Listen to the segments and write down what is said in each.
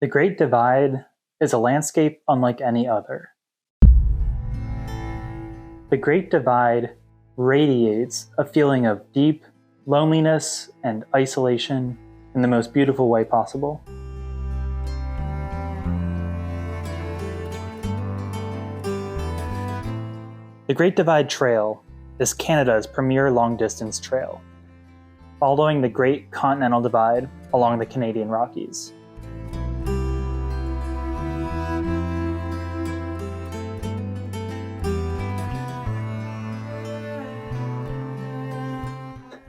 The Great Divide is a landscape unlike any other. The Great Divide radiates a feeling of deep loneliness and isolation in the most beautiful way possible. The Great Divide Trail is Canada's premier long-distance trail, following the Great Continental Divide along the Canadian Rockies.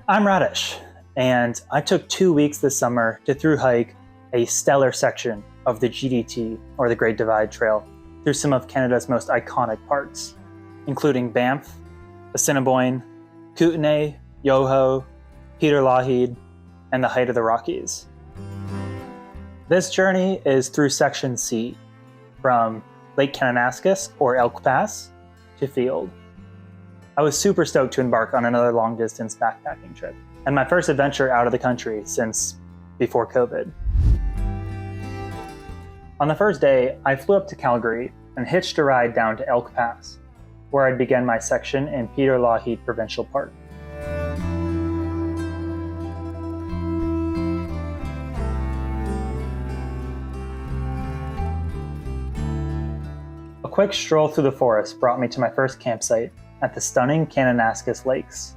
I'm Radish, and I took 2 weeks this summer to thru hike a stellar section of the GDT, or the Great Divide Trail, through some of Canada's most iconic parks, including Banff, Assiniboine, Kootenay, Yoho, Lougheed, and the Height of the Rockies. This journey is through Section C, from Lake Kananaskis, or Elk Pass, to Field. I was super stoked to embark on another long-distance backpacking trip, and my first adventure out of the country since before COVID. On the first day, I flew up to Calgary and hitched a ride down to Elk Pass, where I'd began my section in Lougheed Provincial Park. A quick stroll through the forest brought me to my first campsite at the stunning Kananaskis Lakes.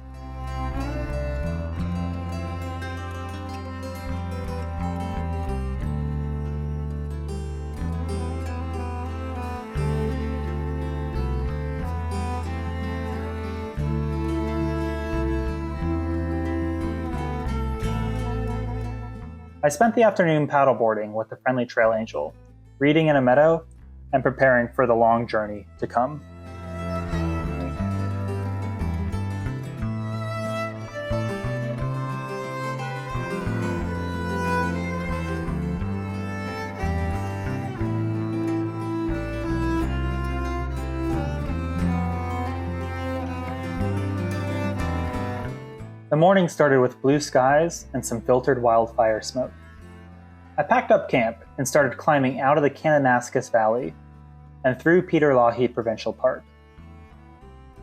I spent the afternoon paddleboarding with the friendly trail angel, reading in a meadow, and preparing for the long journey to come. The morning started with blue skies and some filtered wildfire smoke. I packed up camp and started climbing out of the Kananaskis Valley and through Lougheed Provincial Park,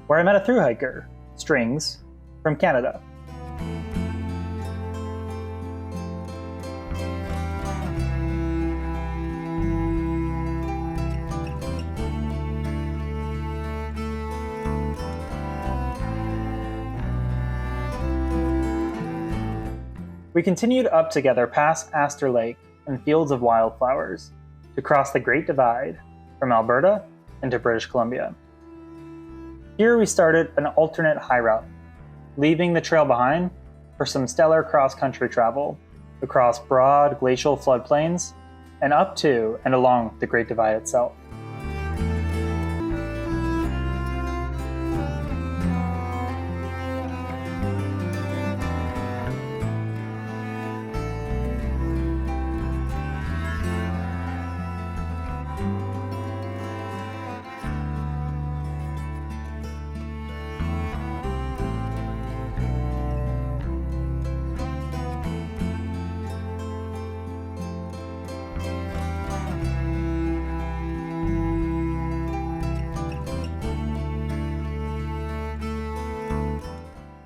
where I met a thru hiker, Strings, from Canada. We continued up together past Astor Lake and fields of wildflowers to cross the Great Divide from Alberta into British Columbia. Here we started an alternate high route, leaving the trail behind for some stellar cross-country travel across broad glacial floodplains and up to and along the Great Divide itself.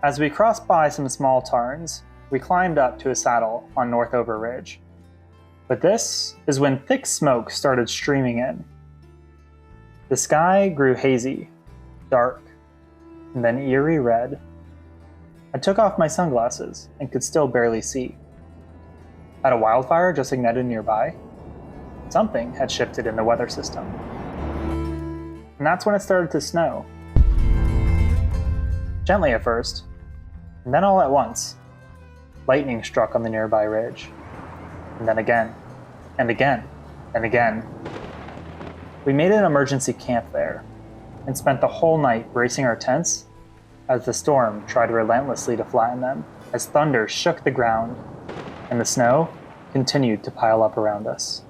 As we crossed by some small tarns, we climbed up to a saddle on Northover Ridge. But this is when thick smoke started streaming in. The sky grew hazy, dark, and then eerie red. I took off my sunglasses and could still barely see. Had a wildfire just ignited nearby? Something had shifted in the weather system. And that's when it started to snow. Gently at first, and then all at once, lightning struck on the nearby ridge. And then again, and again, and again. We made an emergency camp there, and spent the whole night bracing our tents as the storm tried relentlessly to flatten them, as thunder shook the ground, and the snow continued to pile up around us.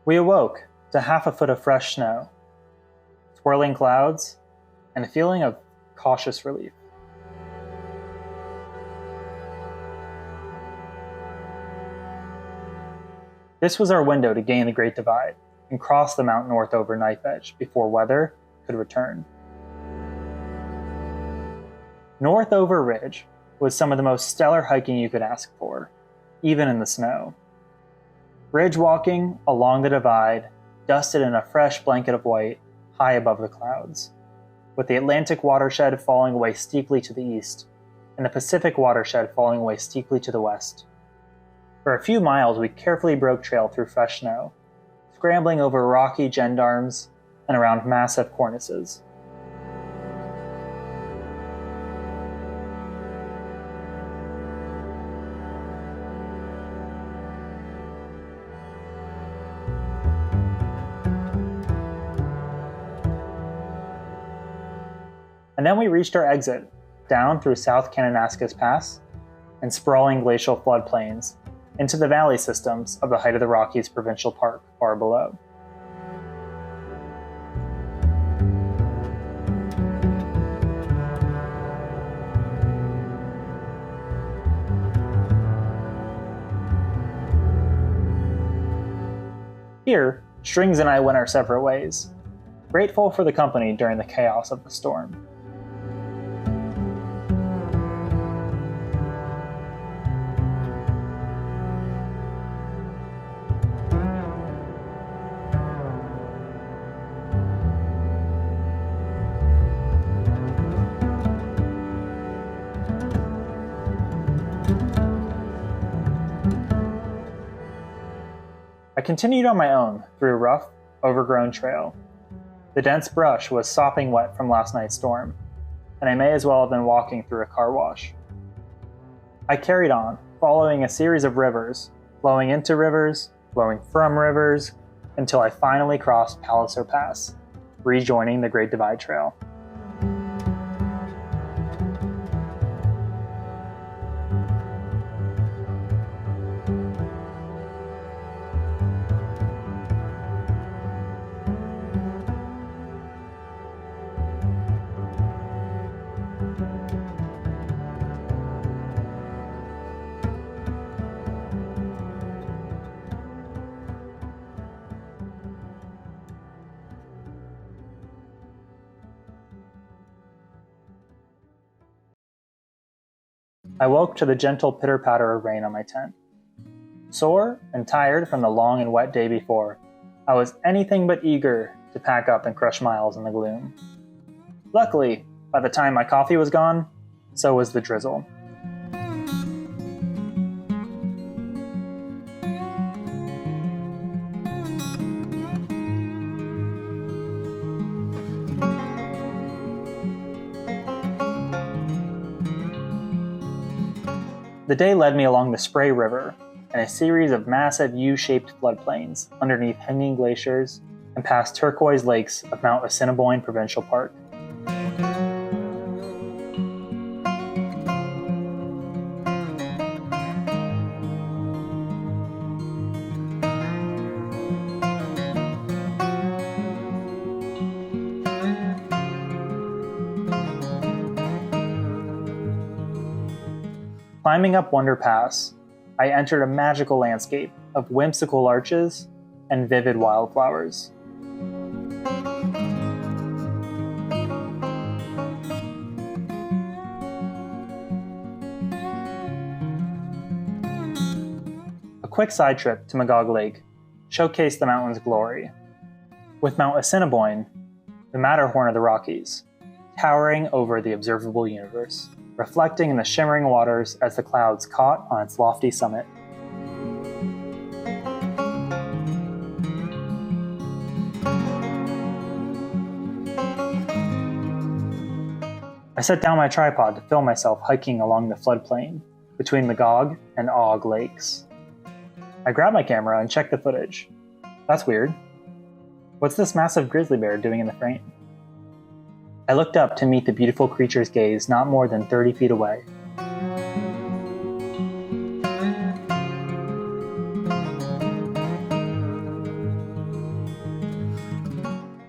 We awoke to half a foot of fresh snow, swirling clouds, and a feeling of cautious relief. This was our window to gain the Great Divide and cross the Mount Northover knife edge before weather could return. Northover Ridge was some of the most stellar hiking you could ask for, even in the snow. Ridge walking along the divide, dusted in a fresh blanket of white, high above the clouds, with the Atlantic watershed falling away steeply to the east, and the Pacific watershed falling away steeply to the west. For a few miles, we carefully broke trail through fresh snow, scrambling over rocky gendarmes and around massive cornices. And then we reached our exit, down through South Kananaskis Pass and sprawling glacial floodplains into the valley systems of the Height of the Rockies Provincial Park far below. Here, Strings and I went our separate ways, grateful for the company during the chaos of the storm. I continued on my own through a rough, overgrown trail. The dense brush was sopping wet from last night's storm, and I may as well have been walking through a car wash. I carried on, following a series of rivers, flowing into rivers, flowing from rivers, until I finally crossed Palliser Pass, rejoining the Great Divide Trail. I woke to the gentle pitter-patter of rain on my tent. Sore and tired from the long and wet day before, I was anything but eager to pack up and crush miles in the gloom. Luckily, by the time my coffee was gone, so was the drizzle. The day led me along the Spray River and a series of massive U-shaped floodplains underneath hanging glaciers and past turquoise lakes of Mount Assiniboine Provincial Park. Climbing up Wonder Pass, I entered a magical landscape of whimsical arches and vivid wildflowers. A quick side trip to Magog Lake showcased the mountain's glory, with Mount Assiniboine, the Matterhorn of the Rockies, towering over the observable universe, reflecting in the shimmering waters as the clouds caught on its lofty summit. I set down my tripod to film myself hiking along the floodplain between Magog and Og lakes. I grabbed my camera and checked the footage. That's weird. What's this massive grizzly bear doing in the frame? I looked up to meet the beautiful creature's gaze not more than 30 feet away.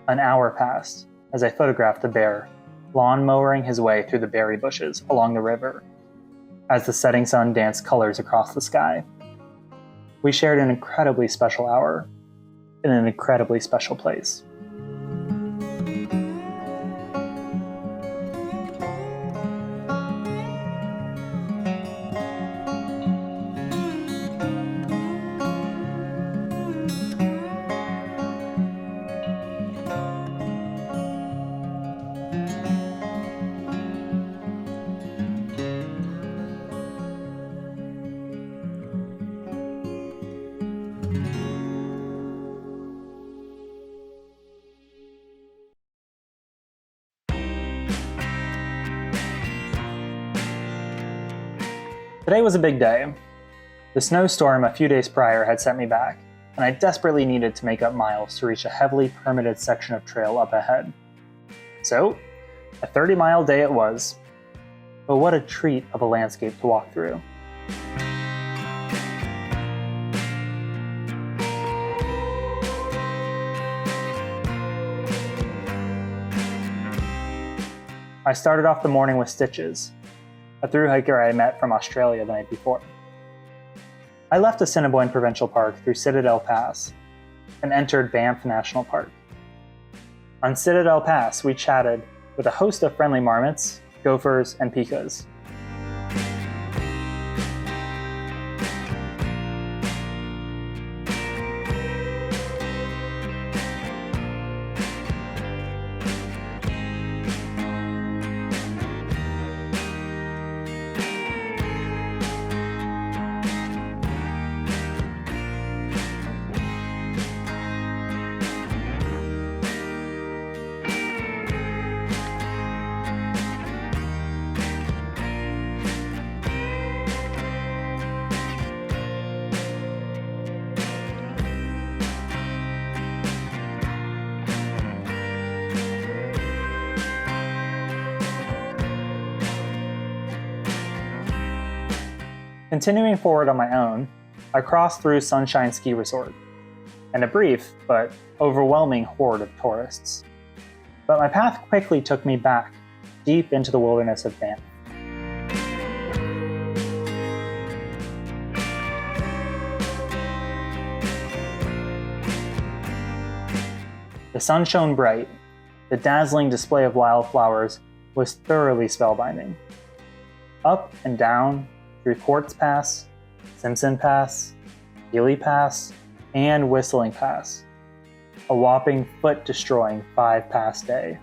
An hour passed as I photographed the bear, lawn-mowering his way through the berry bushes along the river, as the setting sun danced colors across the sky. We shared an incredibly special hour in an incredibly special place. Today was a big day. The snowstorm a few days prior had sent me back, and I desperately needed to make up miles to reach a heavily permitted section of trail up ahead. So, a 30-mile day it was. But what a treat of a landscape to walk through. I started off the morning with Stitches, a thru hiker I met from Australia the night before. I left Assiniboine Provincial Park through Citadel Pass and entered Banff National Park. On Citadel Pass, we chatted with a host of friendly marmots, gophers, and pikas. Continuing forward on my own, I crossed through Sunshine Ski Resort, and a brief but overwhelming horde of tourists. But my path quickly took me back, deep into the wilderness of Banff. The sun shone bright. The dazzling display of wildflowers was thoroughly spellbinding. Up and down, through Quartz Pass, Simpson Pass, Healy Pass, and Whistling Pass. A whopping foot-destroying 5-pass day.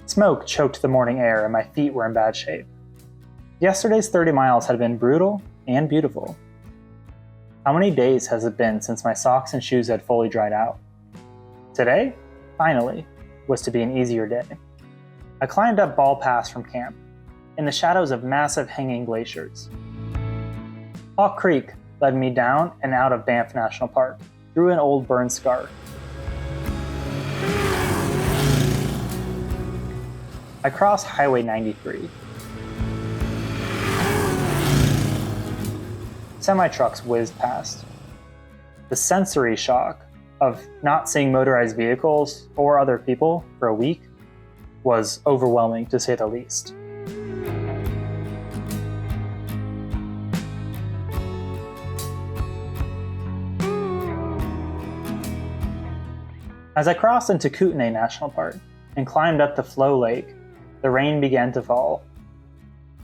Smoke choked the morning air and my feet were in bad shape. Yesterday's 30 miles had been brutal and beautiful. How many days has it been since my socks and shoes had fully dried out? Today, finally, was to be an easier day. I climbed up Ball Pass from camp, in the shadows of massive hanging glaciers. Hawk Creek led me down and out of Banff National Park, through an old burn scar. I crossed Highway 93. Semi-trucks whizzed past. The sensory shock of not seeing motorized vehicles or other people for a week was overwhelming, to say the least. As I crossed into Kootenay National Park and climbed up the Floe Lake, the rain began to fall,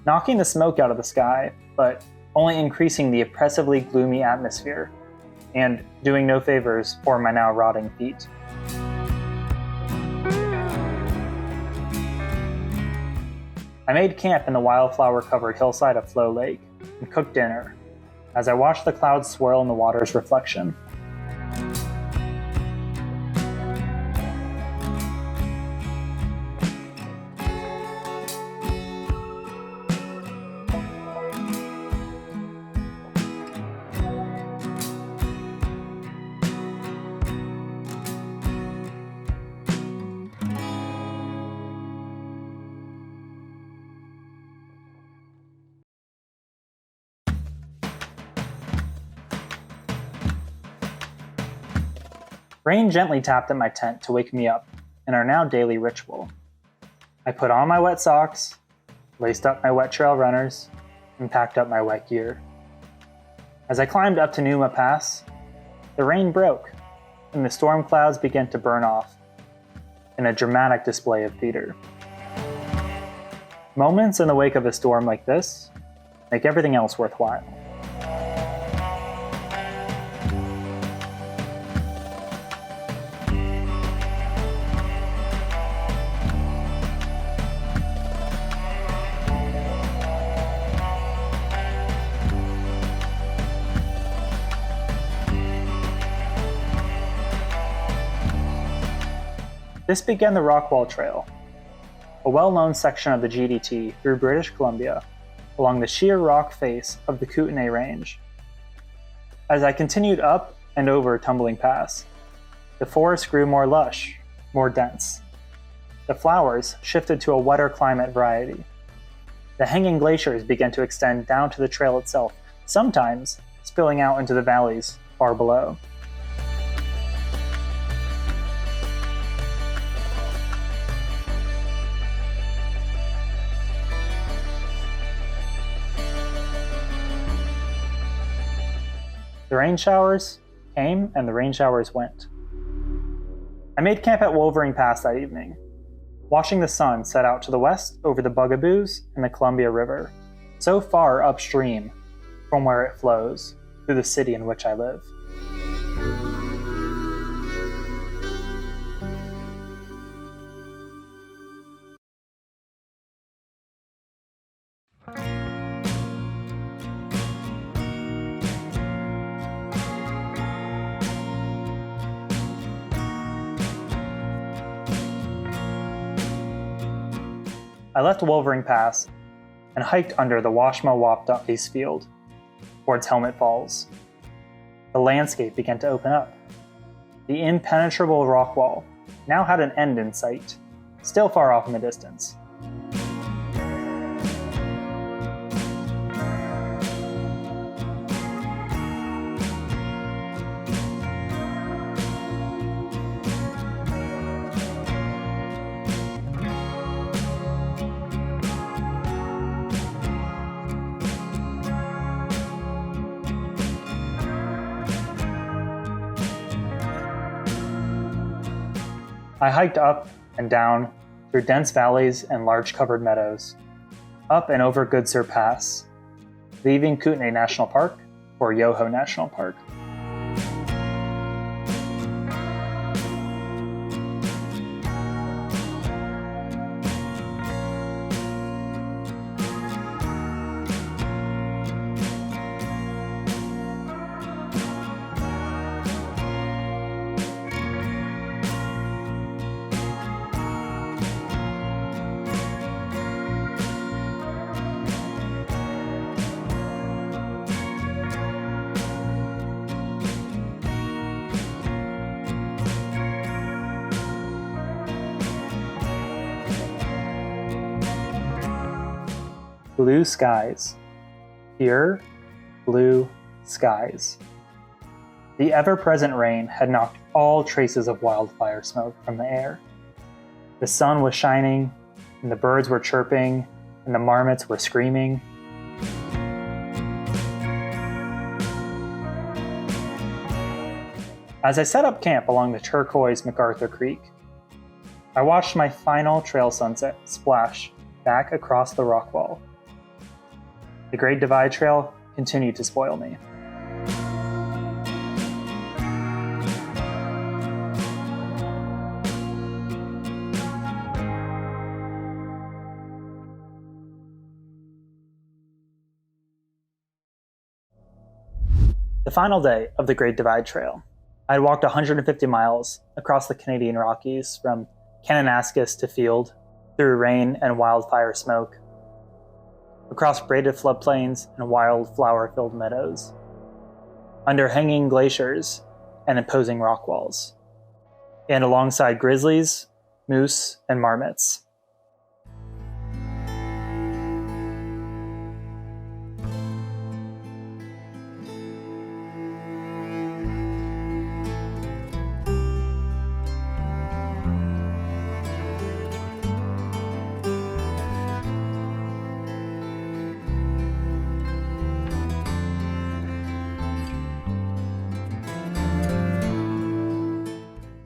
knocking the smoke out of the sky, but only increasing the oppressively gloomy atmosphere and doing no favors for my now rotting feet. I made camp in the wildflower-covered hillside of Floe Lake and cooked dinner as I watched the clouds swirl in the water's reflection. Rain gently tapped at my tent to wake me up in our now daily ritual. I put on my wet socks, laced up my wet trail runners, and packed up my wet gear. As I climbed up to Numa Pass, the rain broke and the storm clouds began to burn off in a dramatic display of theater. Moments in the wake of a storm like this make everything else worthwhile. This began the Rockwall Trail, a well-known section of the GDT through British Columbia along the sheer rock face of the Kootenay Range. As I continued up and over Tumbling Pass, the forest grew more lush, more dense. The flowers shifted to a wetter climate variety. The hanging glaciers began to extend down to the trail itself, sometimes spilling out into the valleys far below. The rain showers came and the rain showers went. I made camp at Wolverine Pass that evening, watching the sun set out to the west over the Bugaboos and the Columbia River, so far upstream from where it flows through the city in which I live. I left Wolverine Pass and hiked under the Washma-Wapta ice field towards Helmet Falls. The landscape began to open up. The impenetrable rock wall now had an end in sight, still far off in the distance. I hiked up and down through dense valleys and large covered meadows, up and over Good Sur Pass, leaving Kootenay National Park for Yoho National Park. Blue skies. Pure blue skies. The ever-present rain had knocked all traces of wildfire smoke from the air. The sun was shining, and the birds were chirping, and the marmots were screaming. As I set up camp along the turquoise McArthur Creek, I watched my final trail sunset splash back across the rock wall. The Great Divide Trail continued to spoil me. The final day of the Great Divide Trail, I had walked 150 miles across the Canadian Rockies from Kananaskis to Field, through rain and wildfire smoke, across braided floodplains and wildflower-filled meadows, under hanging glaciers and imposing rock walls, and alongside grizzlies, moose, and marmots.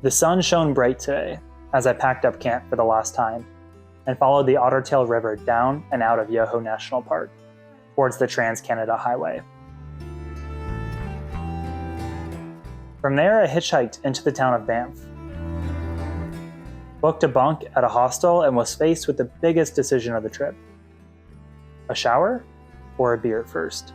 The sun shone bright today as I packed up camp for the last time and followed the Ottertail River down and out of Yoho National Park towards the Trans-Canada Highway. From there, I hitchhiked into the town of Banff, booked a bunk at a hostel, and was faced with the biggest decision of the trip: a shower or a beer first.